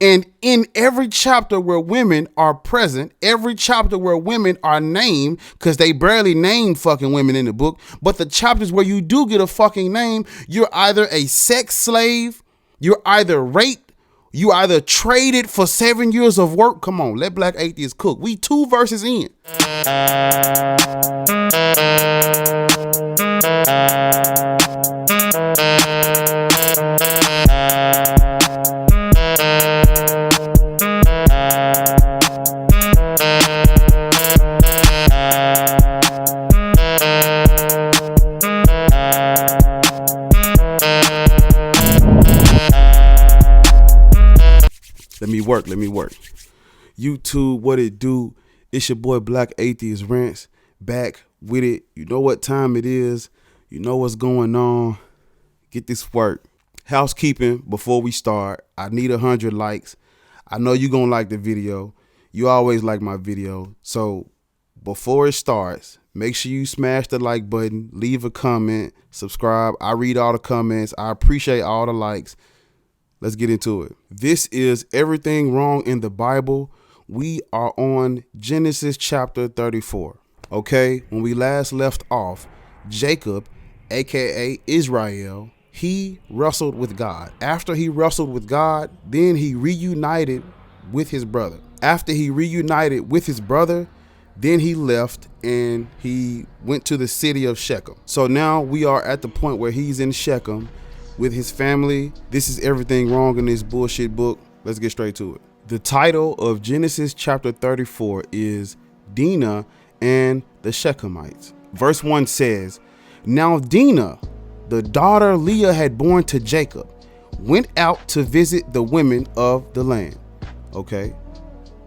And in every chapter where women are present, every chapter where women are named, because they barely name fucking women in the book, but the chapters where you do get a fucking name, you're either a sex slave, you're either raped, you either traded for 7 years of work. Come on, let Black Atheists cook. We 2 verses in. Let me work. YouTube, what it do? It's your boy Black Atheist Rants, back with it. You know what time it is. You know what's going on. Get this work. Housekeeping before we start. I need 100 likes. I know you're going to like the video. You always like my video. So before it starts, make sure you smash the like button, leave a comment, subscribe. I read all the comments. I appreciate all the likes. Let's get into it. This is Everything Wrong in the Bible. We are on Genesis chapter 34. Okay, when we last left off, Jacob, aka Israel, he wrestled with God. After he wrestled with God, then he reunited with his brother. After he reunited with his brother, then he left and he went to the city of Shechem. So now we are at the point where he's in Shechem with his family. This is Everything Wrong in this bullshit book. Let's get straight to it. The title of Genesis chapter 34 is Dinah and the Shechemites. Verse 1 says, "Now Dinah, the daughter Leah had born to Jacob, went out to visit the women of the land." Okay.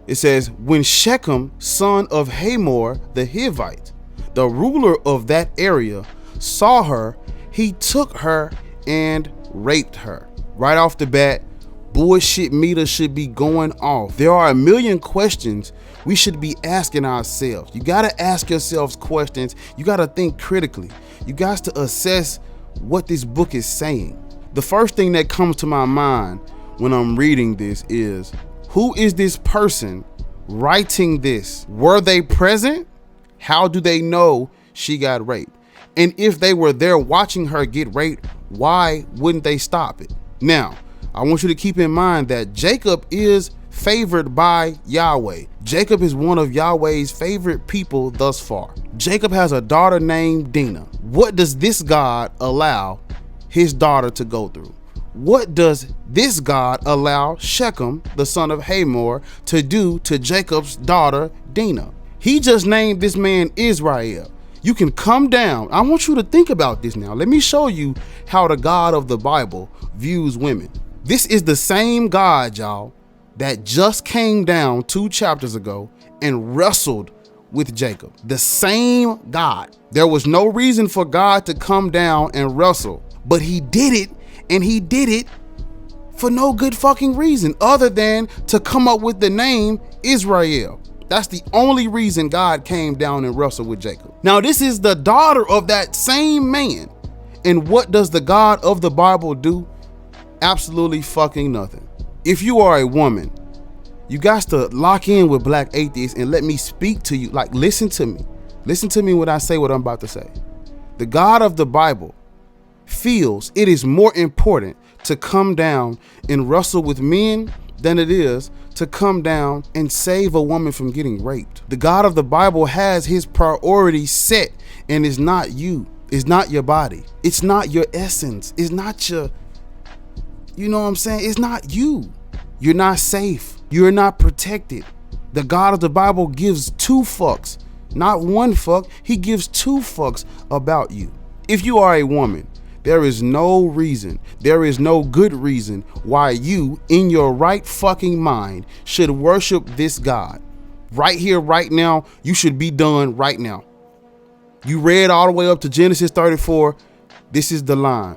It says, "When Shechem, son of Hamor the Hivite, the ruler of that area, saw her, he took her and raped her." Right off the bat, bullshit meter should be going off. There are a million questions we should be asking ourselves. You got to ask yourselves questions. You got to think critically. You got to assess what this book is saying. The first thing that comes to my mind when I'm reading this is, who is this person writing this? Were they present? How do they know she got raped? And if they were there watching her get raped, why wouldn't they stop it? Now, I want you to keep in mind that Jacob is favored by Yahweh. Jacob is one of Yahweh's favorite people thus far. Jacob has a daughter named Dinah. What does this God allow his daughter to go through? What does this God allow Shechem, the son of Hamor, to do to Jacob's daughter Dinah? He just named this man Israel. You can come down. I want you to think about this now. Let me show you how the God of the Bible views women. This is the same God, y'all, that just came down 2 chapters ago and wrestled with Jacob. The same God. There was no reason for God to come down and wrestle, but he did it, and he did it for no good fucking reason other than to come up with the name Israel. That's the only reason God came down and wrestled with Jacob. Now, this is the daughter of that same man. And what does the God of the Bible do? Absolutely fucking nothing. If you are a woman, you got to lock in with Black Atheists and let me speak to you. Like, listen to me. Listen to me when I say what I'm about to say. The God of the Bible feels it is more important to come down and wrestle with men than it is to come down and save a woman from getting raped. The God of the Bible has his priorities set, and it's not you. It's not your body. It's not your essence. It's not your, you know what I'm saying? It's not you. You're not safe. You're not protected. The God of the Bible gives 2 fucks, not 1 fuck. He gives 2 fucks about you. If you are a woman, there is no reason, there is no good reason why you, in your right fucking mind, should worship this God. Right here, right now, you should be done right now. You read all the way up to Genesis 34. This is the line.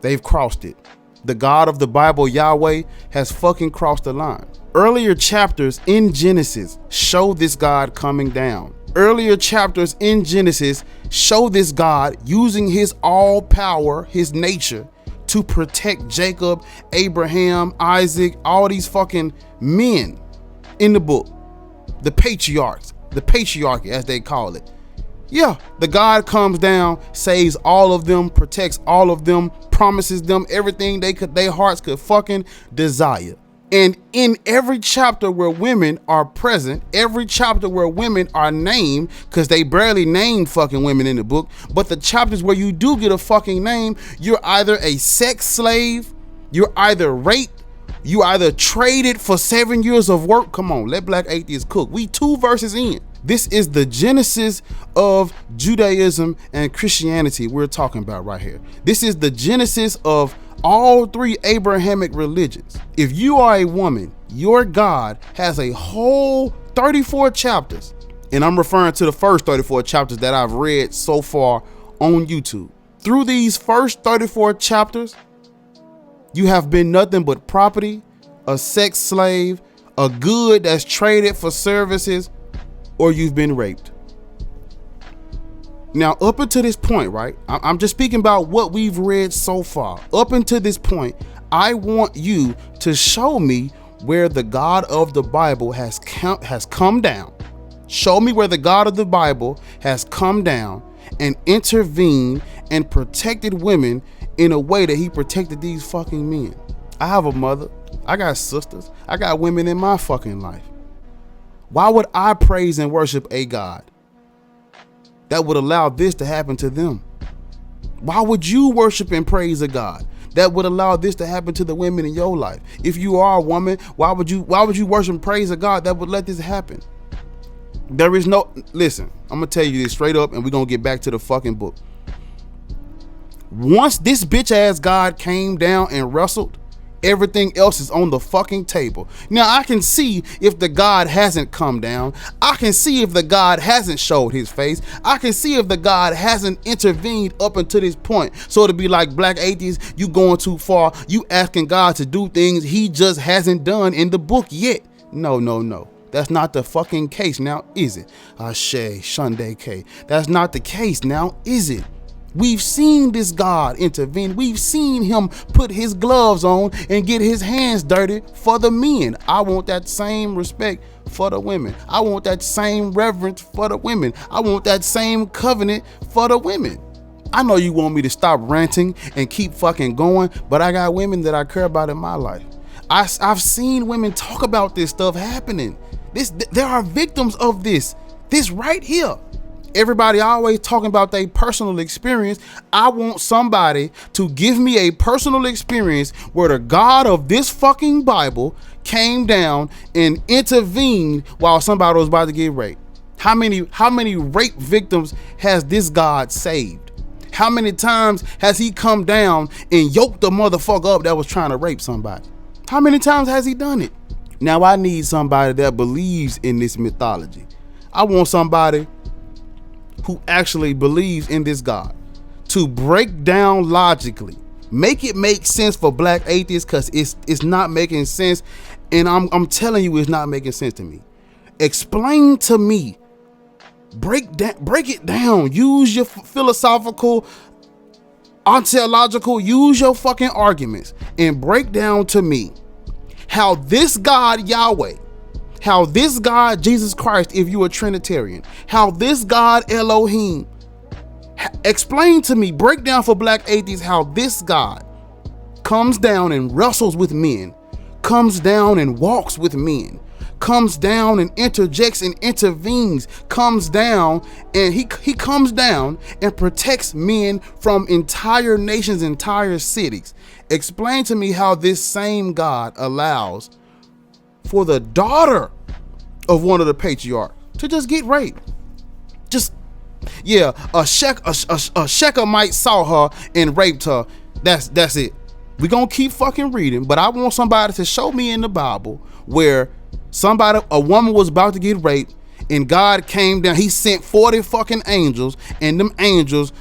They've crossed it. The God of the Bible, Yahweh, has fucking crossed the line. Earlier chapters in Genesis show this God coming down. Earlier chapters in Genesis show this God using his all power, his nature, to protect Jacob, Abraham, Isaac, all these fucking men in the book, the patriarchs, the patriarchy as they call it. Yeah, the God comes down, saves all of them, protects all of them, promises them everything their hearts could fucking desire. And in every chapter where women are present, every chapter where women are named, because they barely name fucking women in the book, but the chapters where you do get a fucking name, you're either a sex slave, you're either raped, you either traded for 7 years of work. Come on, let Black Atheists cook. We 2 verses in. This is the genesis of Judaism and Christianity we're talking about right here. This is the genesis of all 3 Abrahamic religions. If you are a woman, your God has a whole 34 chapters. And I'm referring to the first 34 chapters that I've read so far on YouTube. Through these first 34 chapters, you have been nothing but property, a sex slave, a good that's traded for services, or you've been raped. Now, up until this point, right? I'm just speaking about what we've read so far. Up until this point, I want you to show me where the God of the Bible has come down. Show me where the God of the Bible has come down and intervened and protected women in a way that he protected these fucking men. I have a mother. I got sisters. I got women in my fucking life. Why would I praise and worship a God that would allow this to happen to them? Why would you worship and praise a God that would allow this to happen to the women in your life? If you are a woman, why would you worship and praise a God that would let this happen? There is no, listen, I'm gonna tell you this straight up and we're gonna get back to the fucking book. Once this bitch ass God came down and wrestled, everything else is on the fucking table. Now I can see if the God hasn't come down. I can see if the God hasn't showed his face. I can see if the God hasn't intervened up until this point. So it'll be like, Black Atheists, you going too far. You asking God to do things he just hasn't done in the book yet. No. That's not the fucking case now, is it? Ashe, Shunde K. That's not the case now, is it? We've seen this God intervene. We've seen him put his gloves on and get his hands dirty for the men. I want that same respect for the women. I want that same reverence for the women. I want that same covenant for the women. I know you want me to stop ranting and keep fucking going, but I got women that I care about in my life. I've seen women talk about this stuff happening. There are victims of this right here. Everybody always talking about their personal experience. I want somebody to give me a personal experience where the God of this fucking Bible came down and intervened while somebody was about to get raped. How many rape victims has this God saved? How many times has he come down and yoked the motherfucker up that was trying to rape somebody? How many times has he done it? Now I need somebody that believes in this mythology. I want somebody who actually believes in this God to break down logically, make it make sense for Black Atheists, because it's not making sense, and I'm telling you it's not making sense to me. Explain to me, break it down, use your philosophical, ontological, use your fucking arguments and break down to me how this God Yahweh, how this God Jesus Christ, if you are Trinitarian, how this God Elohim, explain to me, break down for Black Atheists how this God comes down and wrestles with men, comes down and walks with men, comes down and interjects and intervenes, comes down and he comes down and protects men from entire nations, entire cities. Explain to me how this same God allows for the daughter of one of the patriarchs to just get raped. A Shechemite saw her and raped her. That's it. We're gonna keep fucking reading, but I want somebody to show me in the Bible where a woman was about to get raped and God came down. He sent 40 fucking angels and them angels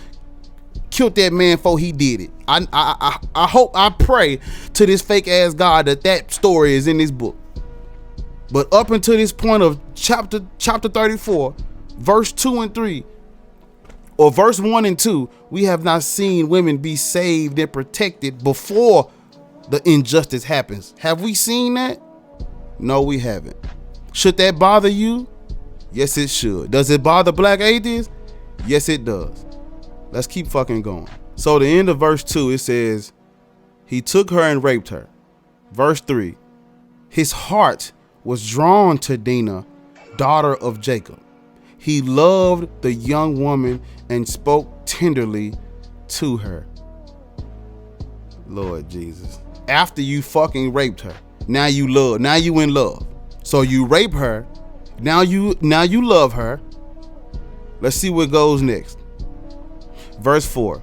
killed that man before he did it. I pray to this fake ass God that story is in this book. But up until this point of chapter 34, verse 2 and 3, or verse 1 and 2, we have not seen women be saved and protected before the injustice happens. Have we seen that? No, we haven't. Should that bother you? Yes, it should. Does it bother black atheists? Yes, it does. Let's keep fucking going. So the end of verse 2, it says, he took her and raped her. Verse 3, his heart was drawn to Dinah, daughter of Jacob. He loved the young woman and spoke tenderly to her. Lord Jesus. After you fucking raped her, now you in love. So you rape her, now you love her. Let's see what goes next. Verse 4.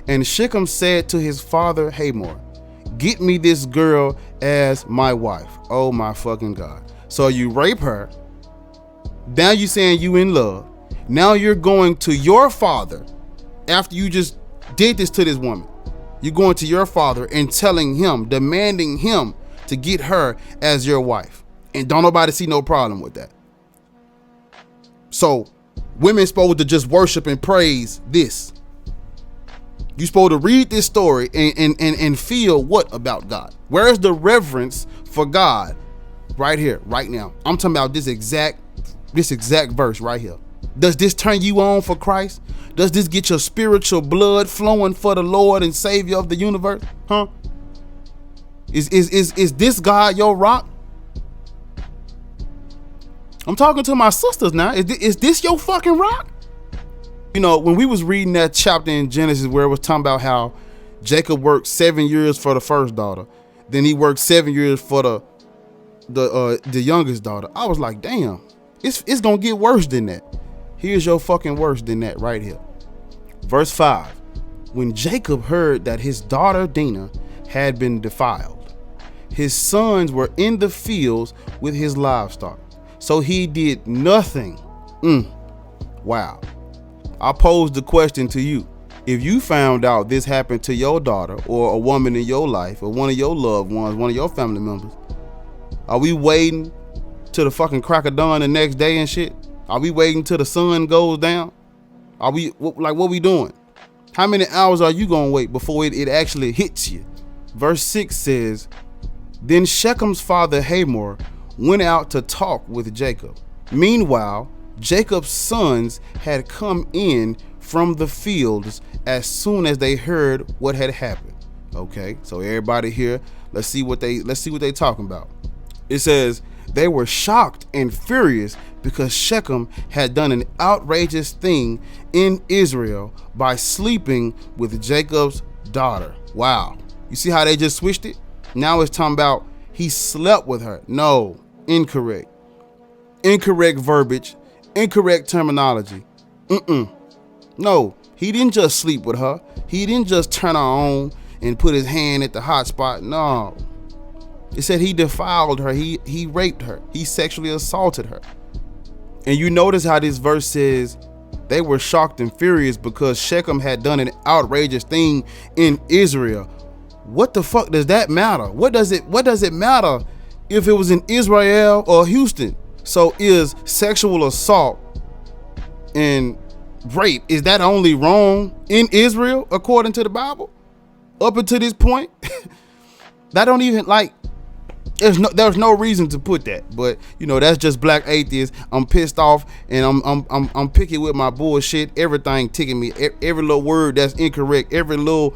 And Shechem said to his father Hamor, get me this girl as my wife. Oh my fucking God. So you rape her. Now you saying you in love. Now you're going to your father after you just did this to this woman. You're going to your father and telling him, demanding him to get her as your wife. And don't nobody see no problem with that. So women supposed to just worship and praise this. You supposed to read this story and feel what about God? Where's the reverence for God? Right here, right now. I'm talking about this exact verse right here. Does this turn you on for Christ? Does this get your spiritual blood flowing for the Lord and Savior of the universe? Huh? Is this God your rock? I'm talking to my sisters now. Is this your fucking rock? You know, when we was reading that chapter in Genesis where it was talking about how Jacob worked 7 years for the first daughter, then he worked 7 years for the youngest daughter, I was like, damn, it's gonna get worse than that. Here's your fucking worse than that right here. Verse 5. When Jacob heard that his daughter Dinah had been defiled, his sons were in the fields with his livestock, so he did nothing. Wow. I pose the question to you. If you found out this happened to your daughter or a woman in your life or one of your loved ones, one of your family members, are we waiting till the fucking crack of dawn the next day and shit? Are we waiting till the sun goes down? Are we what we doing? How many hours are you gonna wait before it actually hits you? Verse 6 says, then Shechem's father Hamor went out to talk with Jacob. Meanwhile, Jacob's sons had come in from the fields as soon as they heard what had happened. Okay, so everybody here, let's see what they talking about. It says they were shocked and furious because Shechem had done an outrageous thing in Israel by sleeping with Jacob's daughter. Wow. You see how they just switched it? Now it's talking about he slept with her. No, incorrect. Incorrect verbiage, incorrect terminology. No, he didn't just sleep with her. He didn't just turn her on and put his hand at the hot spot. No. It said he defiled her. He raped her. He sexually assaulted her. And you notice how this verse says they were shocked and furious because Shechem had done an outrageous thing in Israel. What the fuck does that matter? What does it matter if it was in Israel or Houston? So is sexual assault and rape, is that only wrong in Israel according to the Bible? Up until this point? That don't even there's no reason to put that, but you know, that's just black atheists. I'm pissed off and I'm picky with my bullshit. Everything ticking me. Every little word that's incorrect, anything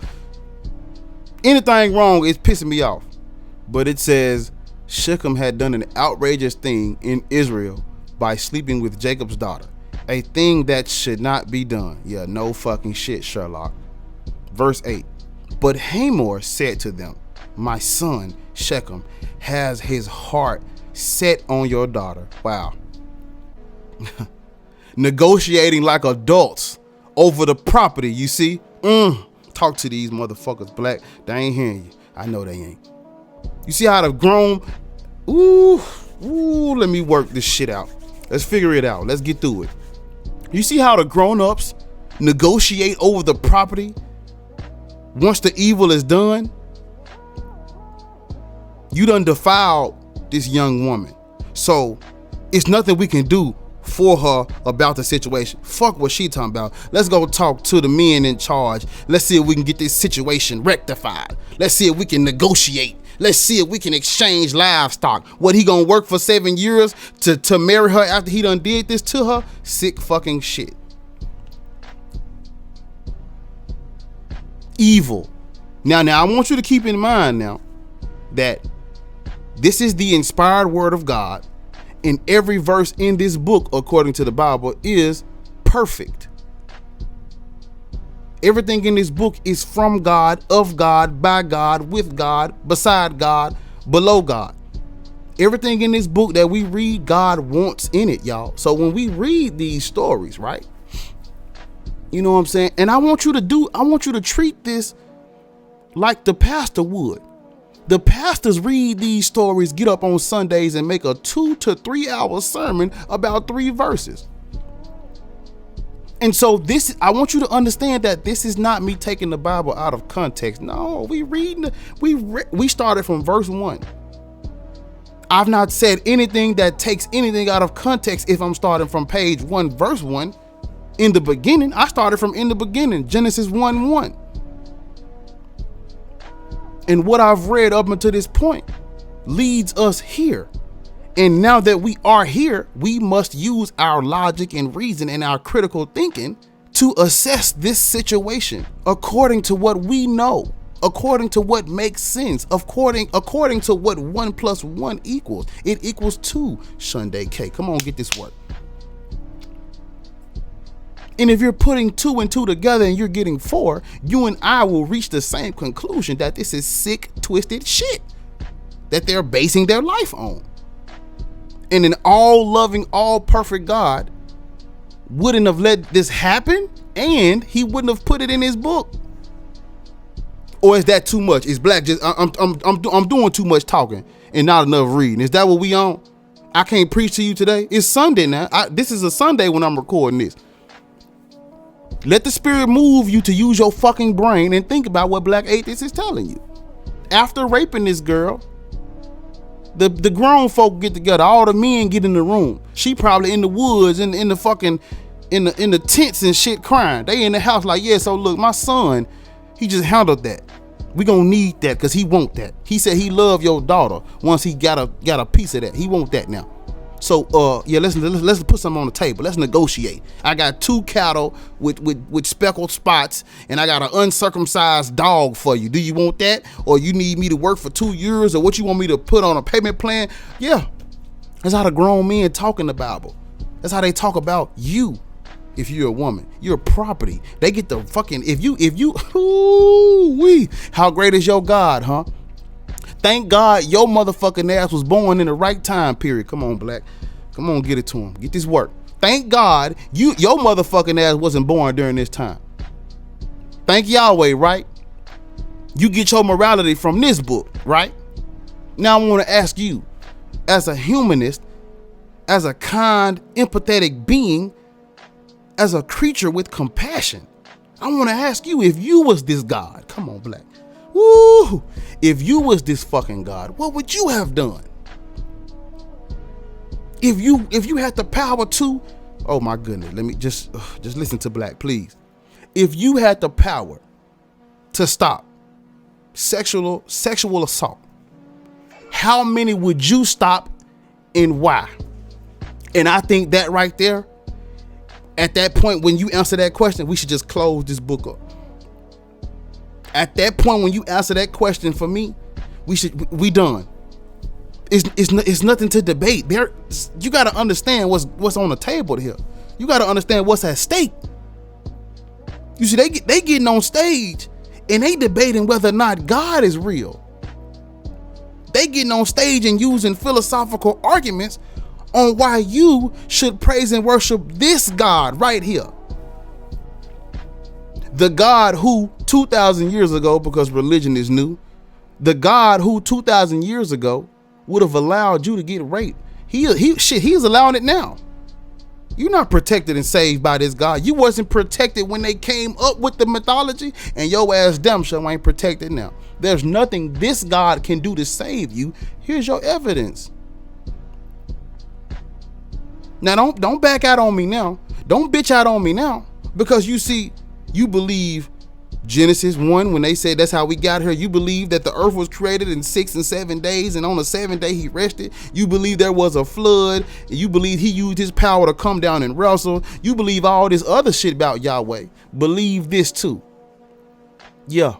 wrong is pissing me off. But it says Shechem had done an outrageous thing in Israel by sleeping with Jacob's daughter, a thing that should not be done. Yeah, no fucking shit, Sherlock. Verse 8. But Hamor said to them, my son Shechem has his heart set on your daughter. Wow. Negotiating like adults over the property, you see? Talk to these motherfuckers, black. They ain't hearing you. I know they ain't. You see how the grown, let me work this shit out. Let's figure it out. Let's get through it. You see how the grown-ups negotiate over the property once the evil is done? You done defiled this young woman. So it's nothing we can do for her about the situation. Fuck what she talking about. Let's go talk to the men in charge. Let's see if we can get this situation rectified. Let's see if we can negotiate. Let's see if we can exchange livestock. What, he gonna work for 7 years to marry her after he done did this to her? Sick fucking shit. Evil. Now I want you to keep in mind now that this is the inspired word of God, and every verse in this book, according to the Bible, is perfect. Everything in this book is from God, of God, by God, with God, beside God, below God. Everything in this book that we read, God wants in it, y'all. So when we read these stories, right? You know what I'm saying? And I want you to treat this like the pastor would. The pastors read these stories, get up on Sundays and make a 2 to 3 hour sermon about 3 verses. And so I want you to understand that this is not me taking the Bible out of context. No, we started from verse 1. I've not said anything that takes anything out of context if I'm starting from page 1, verse 1. In the beginning, I started from in the beginning, Genesis 1:1. And what I've read up until this point leads us here. And now that we are here, we must use our logic and reason and our critical thinking to assess this situation according to what we know, according to what makes sense, according to what 1 + 1 equals. It equals 2, Shunday K. Come on, get this work. And if you're putting 2 and 2 together and you're getting 4, you and I will reach the same conclusion that this is sick, twisted shit that they're basing their life on. And an all-loving, all-perfect God wouldn't have let this happen, and he wouldn't have put it in his book. Or is that too much? Is Black just I'm doing too much talking and not enough reading? Is that what we on? I can't preach to you today. It's Sunday now. This is a Sunday when I'm recording this. Let the Spirit move you to use your fucking brain and think about what Black Atheist is telling you. After raping this girl, the grown folk get together. All the men get in the room. She probably in the woods, in the fucking in the tents and shit, crying. They in the house like, yeah. So look, my son, he just handled that. We gonna need that because he want that. He said he love your daughter once he got a piece of that. He want that now. So yeah, let's put something on the table. Let's negotiate. I got 2 cattle with speckled spots, and I got an uncircumcised dog for you. Do you want that, or you need me to work for 2 years, or what you want me to put on a payment plan? Yeah, that's how the grown men talk in the Bible. That's how they talk about you. If you're a woman, you're property. They get the fucking if you how great is your God, huh? Thank God your motherfucking ass was born in the right time period. Come on, Black. Come on, get it to him. Get this work. Thank God your motherfucking ass wasn't born during this time. Thank Yahweh, right? You get your morality from this book, right? Now I want to ask you, as a humanist, as a kind, empathetic being, as a creature with compassion, I want to ask you, if you was this God, come on, Black. Woo! If you was this fucking God, what would you have done? If you had the power to, oh my goodness, let me just listen to Black, please. If you had the power to stop sexual assault, how many would you stop and why? And I think that right there, at that point, when you answer that question, we should just close this book up. At that point, when you answer that question for me, we done. It's nothing to debate. You got to understand what's on the table here. You got to understand what's at stake. You see, they getting on stage and they debating whether or not God is real. They getting on stage and using philosophical arguments on why you should praise and worship this God right here. The God who 2,000 years ago, because religion is new, the God who 2,000 years ago would have allowed you to get raped. He's allowing it now. You're not protected and saved by this God. You wasn't protected when they came up with the mythology, and your ass damn sure ain't protected now. There's nothing this God can do to save you. Here's your evidence. Now don't back out on me now. Don't bitch out on me now. Because you see, you believe Genesis 1, when they said that's how we got here. You believe that the earth was created in 6 and 7 days, and on the 7th day he rested. You believe there was a flood, and you believe he used his power to come down and wrestle. You believe all this other shit about Yahweh. Believe this too. Yeah,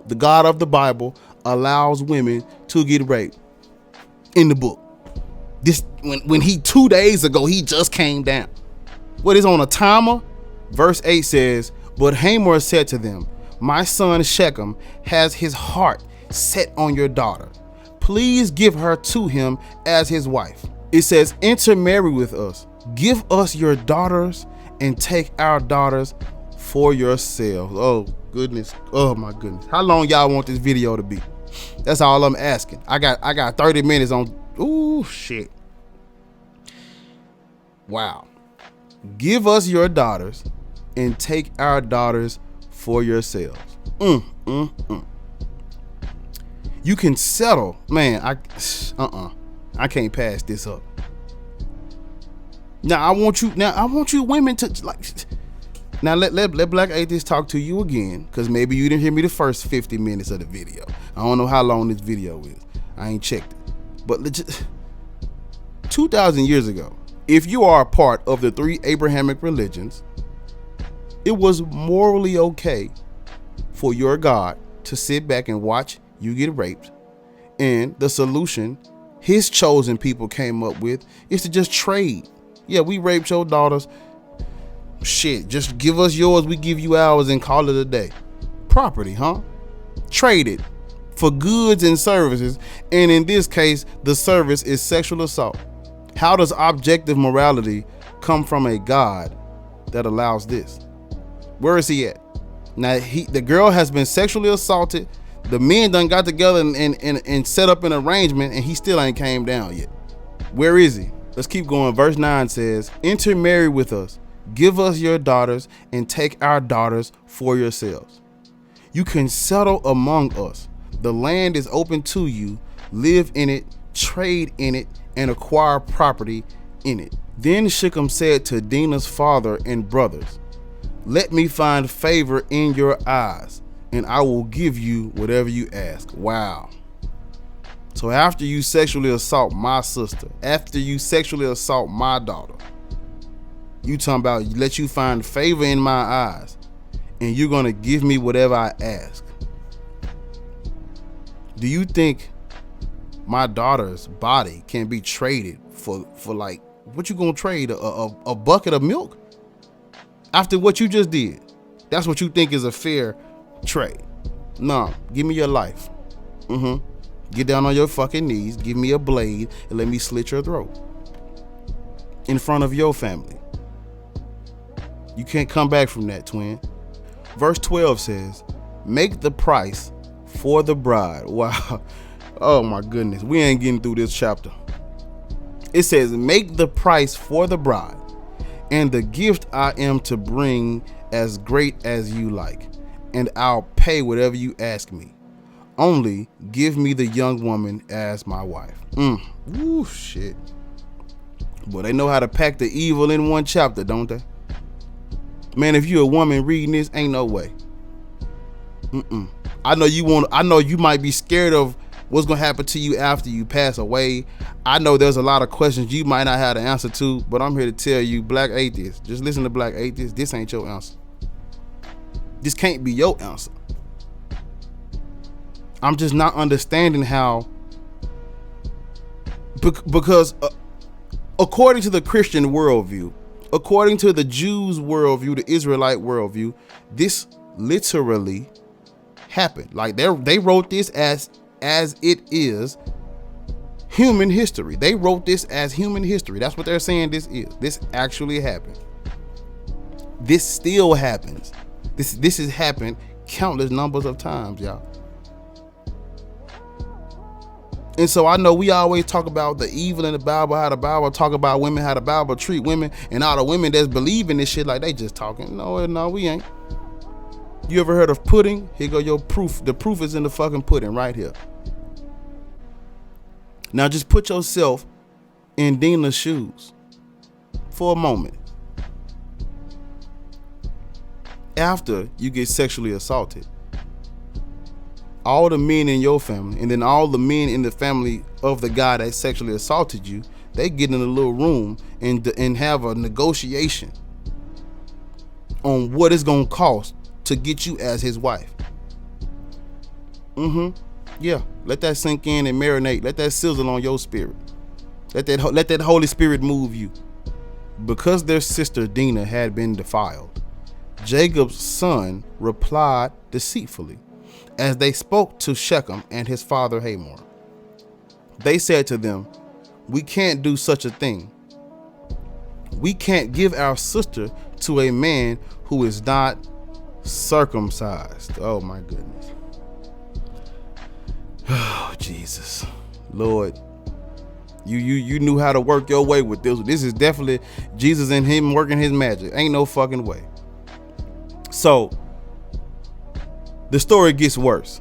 the God of the Bible allows women to get raped in the book. This when he 2 days ago he just came down. What is on a timer? Verse 8 says, but Hamor said to them, my son Shechem has his heart set on your daughter. Please give her to him as his wife. It says, intermarry with us. Give us your daughters and take our daughters for yourselves. Oh goodness. Oh my goodness. How long y'all want this video to be? That's all I'm asking. I got 30 minutes on. Ooh, shit. Wow. Give us your daughters and take our daughters for yourselves. You can settle, man. I can't pass this up. Now I want you women to like. Now let Black Atheist talk to you again, because maybe you didn't hear me the first 50 minutes of the video. I don't know how long this video is. I ain't checked it. But legit, 2,000 years ago, if you are a part of the 3 Abrahamic religions, it was morally okay for your God to sit back and watch you get raped. And the solution his chosen people came up with is to just trade. Yeah, we raped your daughters. Shit, just give us yours, we give you ours, and call it a day. Property, huh? Trade it for goods and services. And in this case, the service is sexual assault. How does objective morality come from a God that allows this? Where is he at? Now, the girl has been sexually assaulted. The men done got together and set up an arrangement, and he still ain't came down yet. Where is he? Let's keep going. Verse 9 says, intermarry with us. Give us your daughters and take our daughters for yourselves. You can settle among us. The land is open to you. Live in it, trade in it, and acquire property in it. Then Shechem said to Dinah's father and brothers, let me find favor in your eyes, and I will give you whatever you ask. Wow. So after you sexually assault my sister, after you sexually assault my daughter, you talking about let you find favor in my eyes, and you're gonna give me whatever I ask. Do you think my daughter's body can be traded for like, what you gonna trade, a bucket of milk? After what you just did, that's what you think is a fair trade. No, give me your life. Get down on your fucking knees, give me a blade, and let me slit your throat in front of your family. You can't come back from that, twin. Verse 12 says, make the price for the bride. Wow. Oh my goodness. We ain't getting through this chapter. It says, make the price for the bride, and the gift I am to bring as great as you like, and I'll pay whatever you ask me. Only give me the young woman as my wife. Ooh, shit. Boy, they know how to pack the evil in one chapter, don't they? Man, if you're a woman reading this, ain't no way. I know you might be scared of what's gonna happen to you after you pass away. I know there's a lot of questions you might not have the answer to, but I'm here to tell you, Black Atheist, just listen to Black Atheist, this ain't your answer. This can't be your answer. I'm just not understanding how, because according to the Christian worldview, according to the Jews' worldview, the Israelite worldview, this literally happened. Like they wrote this as it is human history. They wrote this as human history. That's what they're saying this is. This actually happened. This still happens. This has happened countless numbers of times, y'all. And so I know we always talk about the evil in the Bible, how the Bible talk about women, how the Bible treat women, and all the women that's believing this shit like they just talking. No, we ain't. You ever heard of pudding? Here go your proof. The proof is in the fucking pudding right here. Now just put yourself in Dinah's shoes. for a moment. After you get sexually assaulted, all the men in your family, and then all the men in the family of the guy that sexually assaulted you, they get in a little room and have a negotiation on what it's gonna cost to get you as his wife. Yeah, let that sink in and marinate. Let that sizzle on your spirit. Let that Holy Spirit move you. Because their sister Dinah had been defiled, Jacob's son replied deceitfully as they spoke to Shechem and his father Hamor. They said to them, "We can't do such a thing. We can't give our sister to a man who is not circumcised." Oh my goodness. Oh Jesus, Lord, you knew how to work your way with this. This is definitely Jesus and him working his magic. Ain't no fucking way. So the story gets worse.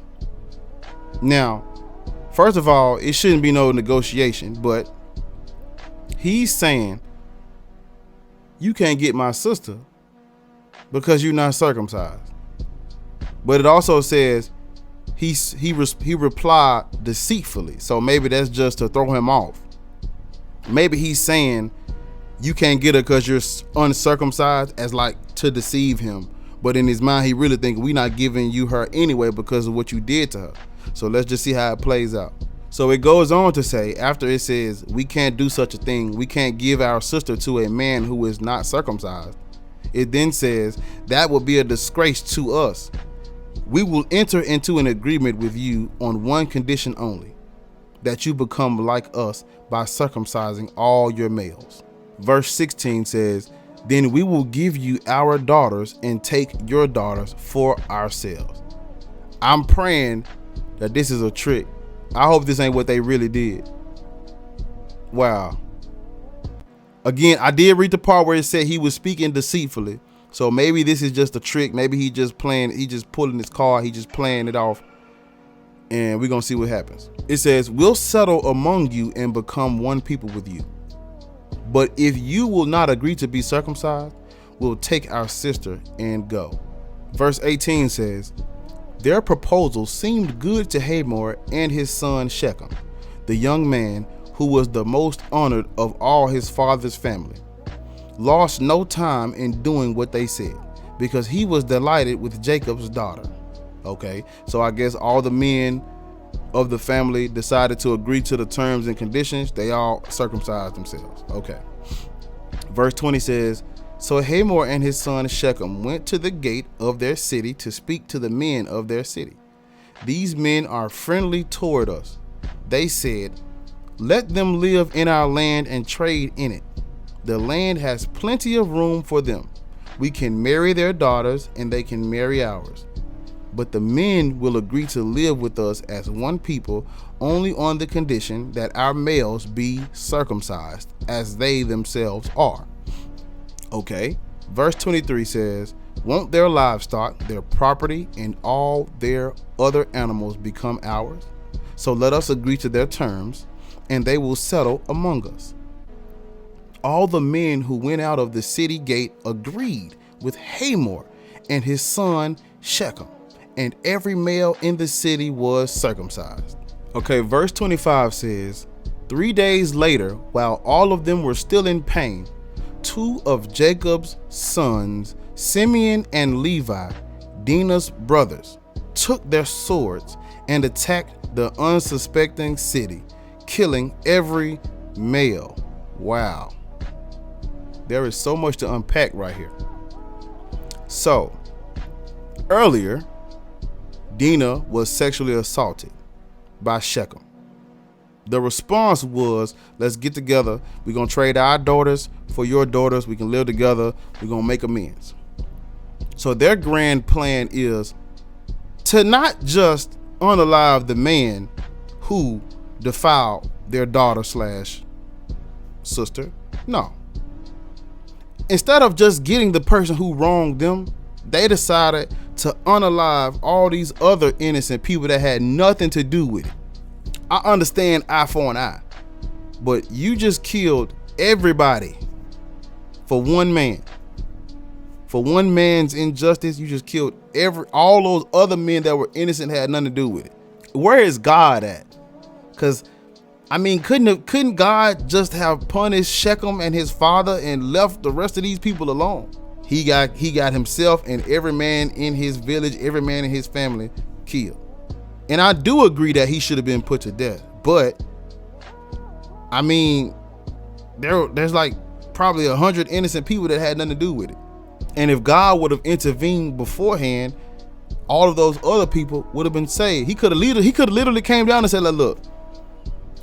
Now, first of all, it shouldn't be no negotiation, but he's saying you can't get my sister because you're not circumcised. But it also says he replied deceitfully. So maybe that's just to throw him off. Maybe he's saying you can't get her because you're uncircumcised, as like to deceive him. But in his mind, he really thinking we not giving you her anyway because of what you did to her. So let's just see how it plays out. So it goes on to say, after it says, we can't do such a thing, we can't give our sister to a man who is not circumcised. It then says, that will be a disgrace to us. We will enter into an agreement with you on one condition only, that you become like us by circumcising all your males. Verse 16 says, then we will give you our daughters and take your daughters for ourselves. I'm praying that this is a trick. I hope this ain't what they really did. Wow. Again, I did read the part where it said he was speaking deceitfully. So maybe this is just a trick. Maybe he just pulling his card. He just playing it off. And we're going to see what happens. It says, we'll settle among you and become one people with you. But if you will not agree to be circumcised, we'll take our sister and go. Verse 18 says, their proposal seemed good to Hamor and his son Shechem, the young man who was the most honored of all his father's family. Lost no time in doing what they said, because he was delighted with Jacob's daughter. Okay, so I guess all the men of the family decided to agree to the terms and conditions. They all circumcised themselves. Okay. Verse 20 says, so Hamor and his son Shechem went to the gate of their city to speak to the men of their city. These men are friendly toward us. They said, let them live in our land and trade in it. The land has plenty of room for them. We can marry their daughters and they can marry ours. But the men will agree to live with us as one people only on the condition that our males be circumcised as they themselves are. Okay, verse 23 says, won't their livestock, their property, and all their other animals become ours? So let us agree to their terms, and they will settle among us. All the men who went out of the city gate agreed with Hamor and his son Shechem, and every male in the city was circumcised. Okay, verse 25 says, 3 days later, while all of them were still in pain, 2 of Jacob's sons, Simeon and Levi, Dinah's brothers, took their swords and attacked the unsuspecting city, killing every male. Wow. There is so much to unpack right here. So, earlier, Dinah was sexually assaulted by Shechem. The response was, let's get together. We're going to trade our daughters for your daughters. We can live together. We're going to make amends. So their grand plan is to not just unalive the man who defiled their daughter / sister. No. Instead of just getting the person who wronged them, they decided to unalive all these other innocent people that had nothing to do with it. I understand eye for an eye, but you just killed everybody For one man. For one man's injustice, you just killed all those other men that were innocent, had nothing to do with it. Where is God at? Because I mean, couldn't God just have punished Shechem and his father and left the rest of these people alone? He got himself and every man in his village, every man in his family killed. And I do agree that he should have been put to death. But I mean, there's like probably 100 innocent people that had nothing to do with it. And if God would have intervened beforehand, all of those other people would have been saved. He could have literally came down and said, look,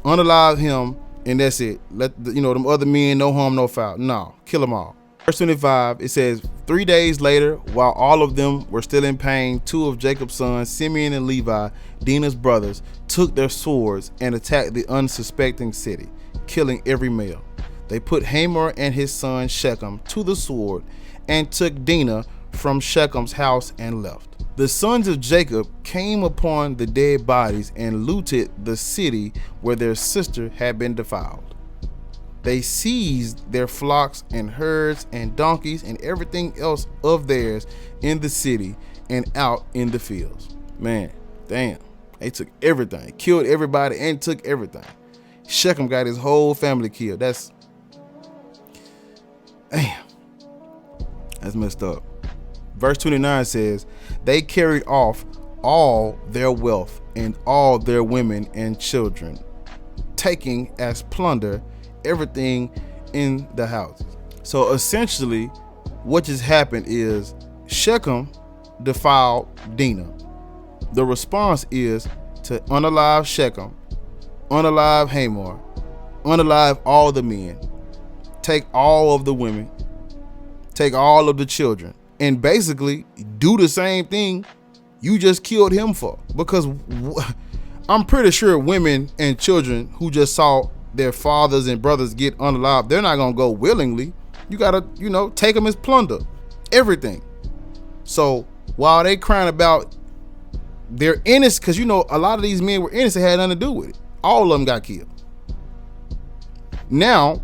unalive him, and that's it. Let them other men, no harm, no foul. No, kill them all. Verse 25, it says, 3 days later, while all of them were still in pain, 2 of Jacob's sons, Simeon and Levi, Dinah's brothers, took their swords and attacked the unsuspecting city, killing every male. They put Hamor and his son Shechem to the sword and took Dinah from Shechem's house and left. The sons of Jacob came upon the dead bodies and looted the city where their sister had been defiled. They seized their flocks and herds and donkeys and everything else of theirs in the city and out in the fields. Man, damn. They took everything, killed everybody and took everything. Shechem got his whole family killed. That's messed up. Verse 29 says, they carried off all their wealth and all their women and children, taking as plunder everything in the houses. So essentially what just happened is Shechem defiled Dinah. The response is to unalive Shechem, unalive Hamor, unalive all the men, take all of the women, take all of the children, and basically do the same thing you just killed him for. Because I'm pretty sure women and children who just saw their fathers and brothers get unalived, they're not gonna go willingly. You gotta, take them as plunder, everything. So while they crying about their innocence, because a lot of these men were innocent, had nothing to do with it. All of them got killed. Now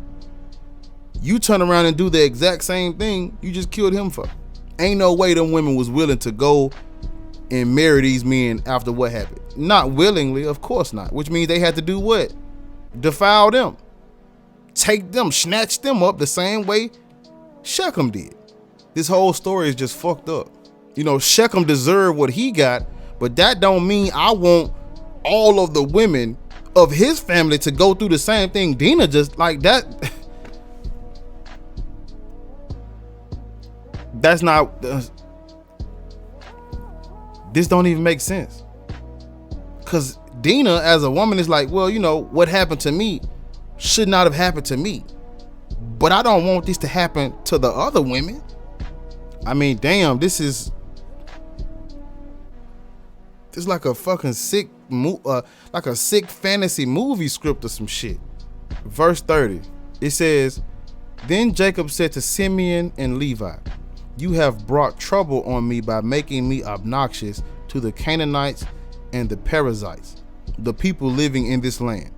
you turn around and do the exact same thing you just killed him for. Ain't no way them women was willing to go and marry these men after what happened. Not willingly, of course not. Which means they had to do what? Defile them. Take them, snatch them up the same way Shechem did. This whole story is just fucked up. Shechem deserved what he got, but that don't mean I want all of the women of his family to go through the same thing Dinah just like that. That's not, this don't even make sense. Because Dinah as a woman is like, well, what happened to me should not have happened to me. But I don't want this to happen to the other women. I mean, damn, this is like a fucking sick, like a sick fantasy movie script or some shit. Verse 30, it says, then Jacob said to Simeon and Levi, you have brought trouble on me by making me obnoxious to the Canaanites and the Perizzites, the people living in this land.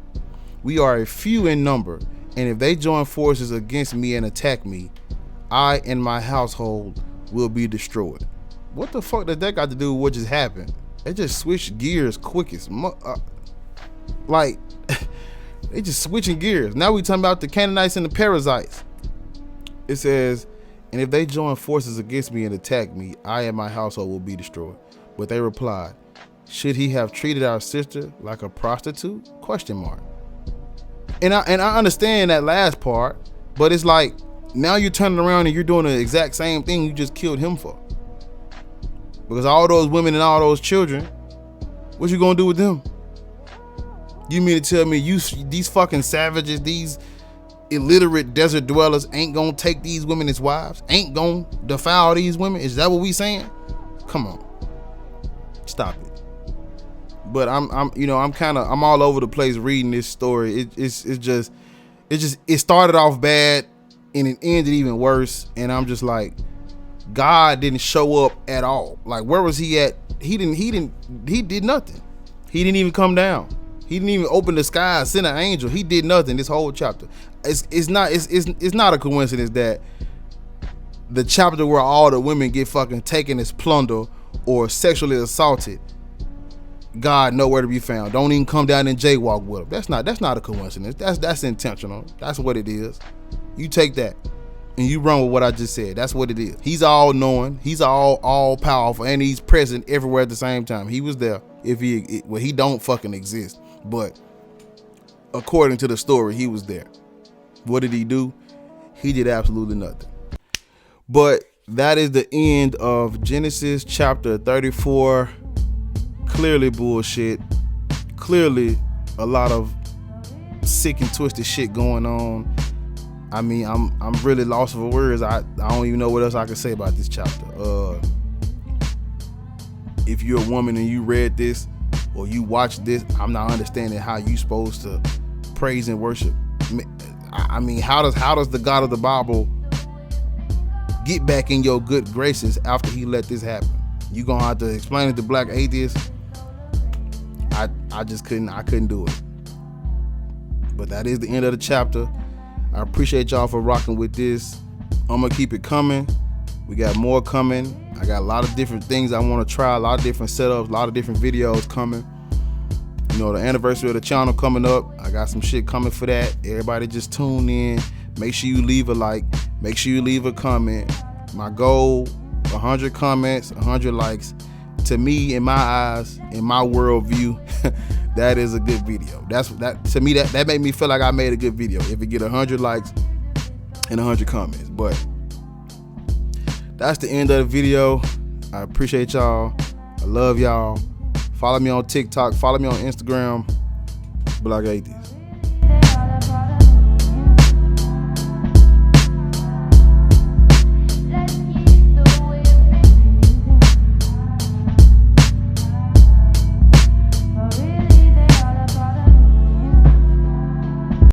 We are a few in number, and if they join forces against me and attack me, I and my household will be destroyed. What the fuck does that got to do with what just happened? They just switched gears quickest. Like, they just switching gears. Now we talking about the Canaanites and the Perizzites. It says, and if they join forces against me and attack me, I and my household will be destroyed. But they replied, should he have treated our sister like a prostitute? ? And I understand that last part, but it's like, now you're turning around and you're doing the exact same thing you just killed him for. Because all those women and all those children, what you gonna do with them? You mean to tell me these fucking savages, these illiterate desert dwellers ain't gonna take these women as wives? Ain't gonna defile these women? Is that what we saying? Come on, stop it. But I'm all over the place reading this story. It started off bad and it ended even worse. And I'm just like, God didn't show up at all. Like, where was he at? He did nothing. He didn't even come down. He didn't even open the sky, send an angel. He did nothing this whole chapter. It's not a coincidence that the chapter where all the women get fucking taken as plunder or sexually assaulted, God nowhere to be found. Don't even come down and jaywalk with them. That's not a coincidence. That's intentional. That's what it is. You take that and you run with what I just said. That's what it is. He's all knowing. He's all powerful, and he's present everywhere at the same time. He was there. He don't fucking exist, but according to the story, he was there. What did he do? He did absolutely nothing. But that is the end of Genesis chapter 34. Clearly bullshit. Clearly a lot of sick and twisted shit going on. I mean, I'm really lost for words. I don't even know what else I can say about this chapter. If you're a woman and you read this or you watched this, I'm not understanding how you supposed to praise and worship. I mean, how does the God of the Bible get back in your good graces after he let this happen? You gonna have to explain it to black atheists. I just couldn't do it. But that is the end of the chapter. I appreciate y'all for rocking with this. I'm gonna keep it coming. We got more coming. I got a lot of different things I want to try, a lot of different setups, a lot of different videos coming. You know, the anniversary of the channel coming up. I got some shit coming for that. Everybody just tune in. Make sure you leave a like. Make sure you leave a comment. My goal, 100 comments, 100 likes. To me, in my eyes, in my worldview, that is a good video. To me, that made me feel like I made a good video if it get 100 likes and 100 comments. But that's the end of the video. I appreciate y'all. I love y'all. Follow me on TikTok. Follow me on Instagram. Black Atheist.